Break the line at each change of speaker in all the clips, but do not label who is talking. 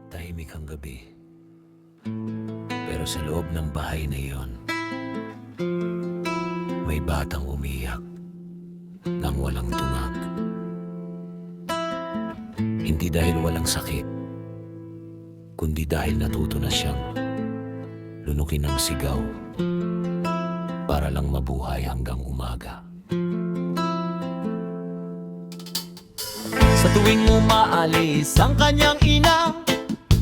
Tahimik ang gabi. Pero sa loob ng bahay na iyon, may batang umiyak nang walang tungag. Hindi dahil walang sakit, kundi dahil natuto na siyang lunukin ng sigaw para lang mabuhay hanggang umaga.
Sa tuwing umaalis ang kanyang ina,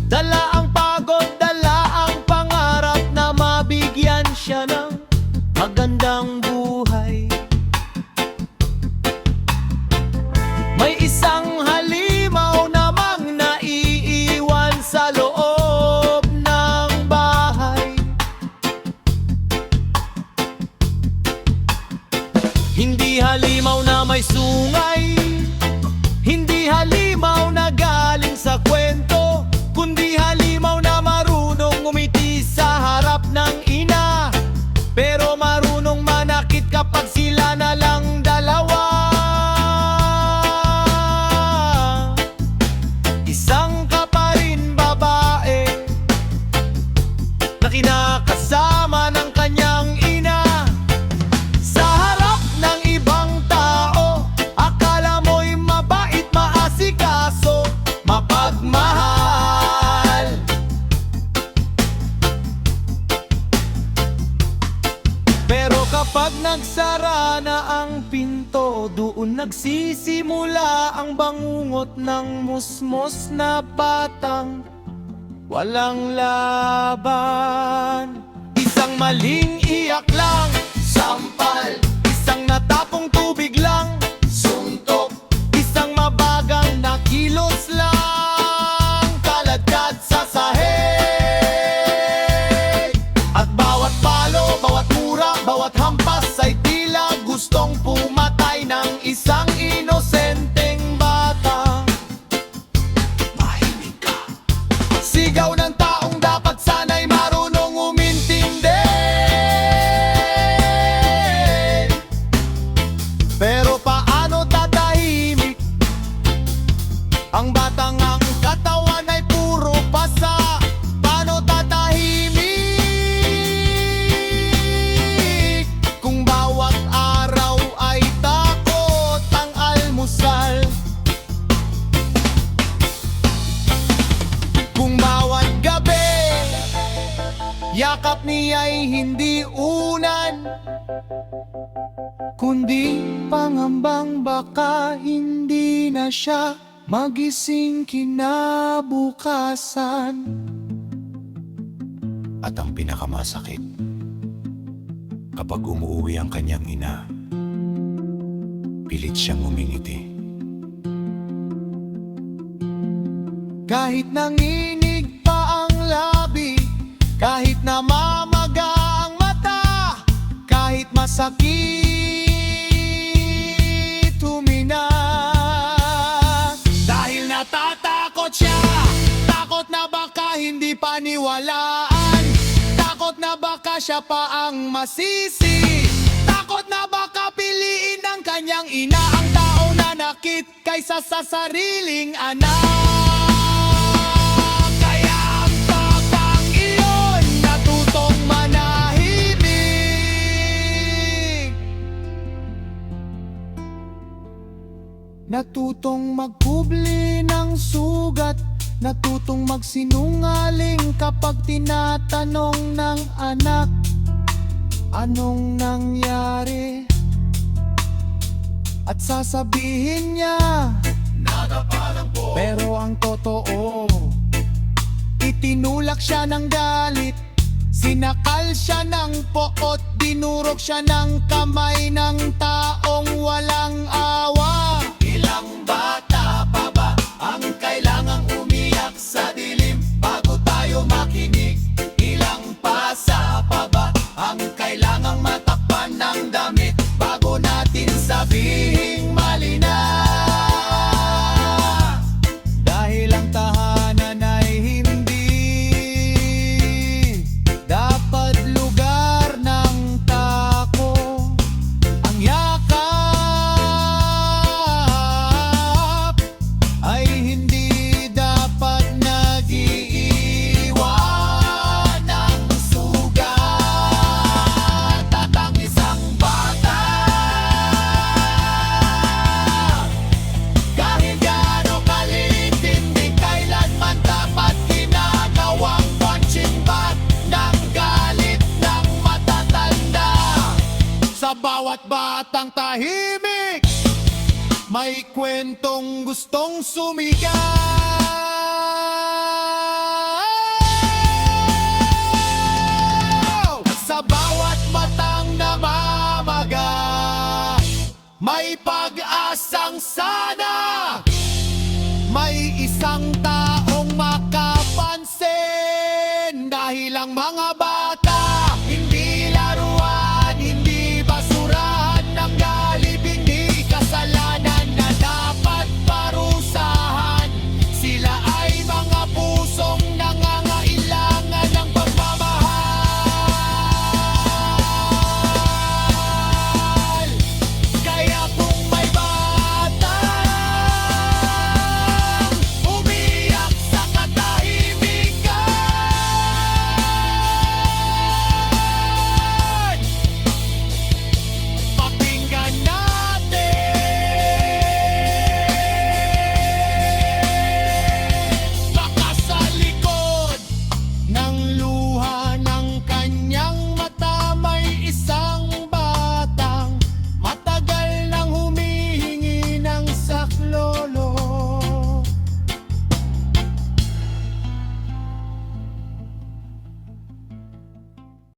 dala ang pagod, dala ang pangarap na mabigyan siya ng magandang buhay. May isang halimaw namang naiiwan sa loob ng bahay. Hindi halimaw na may sungay, hindi halimaw na galing sa kwento, kundi halimaw na marunong ngumiti sa harap ng ina, pero marunong manakit kapag sila na lang dalawa. Isang ka pa rin babae na kinakasama ng kanyang ina. Sa harap ng ibang tao, akala mo'y mabait, maasikaso, mapagmahal. Pero kapag nagsara na ang pinto, doon nagsisimula ang bangungot ng musmos na batang walang laban. Isang maling iyak lang, sampal. Isang natapong tubig lang, suntok. Isang mabagal na kilos lang, kaladkad sa sahig. At bawat palo, bawat mura, bawat hampas ay tila gustong pumatay ng isang inosenteng bata. Mahinig ka. Sigaw ng taong dapat sana'y marunong umintindi. Pero paano tatahimik ang batang ang katawan ay puro pasa? Paano tatahimik kung bawat araw ay takot ang almusal? Kung bawat gabi yakap niya'y hindi unan, kundi pangambang baka hindi na siya magising kinabukasan.
At ang pinakamasakit, kapag umuwi ang kanyang ina, pilit siyang umingiti.
Kahit nanginig pa ang labi, kahit namamaga ang mata, kahit masakit humina. Dahil natatakot siya, takot na baka hindi paniwalaan, takot na baka siya pa ang masisi, takot na baka piliin ng kanyang ina ang tao na nakit kaysa sa sariling anak. Kaya ang tapang iyon natutong manahimik, natutong magkubli ng sugat, natutong magsinungaling kapag tinatanong ng anak, anong nangyari? At sasabihin niya, nada pa lang po. Pero ang totoo, itinulak siya ng galit, sinakal siya ng poot, dinurog siya ng kamay ng taong walang awa. Ilang bata pa ba ang kailangang umiyak sa dilim bago tayo makinig? Ilang pasa pa ba ang kailangang matakpan ng damit bago natin sabihing mali na? Dahil ang tahanan ay hindi dapat lugar ng tako, ang yakap bawat batang tahimik, may kwentong gustong sumigaw. Sa bawat matang namamaga, may pag-asang sana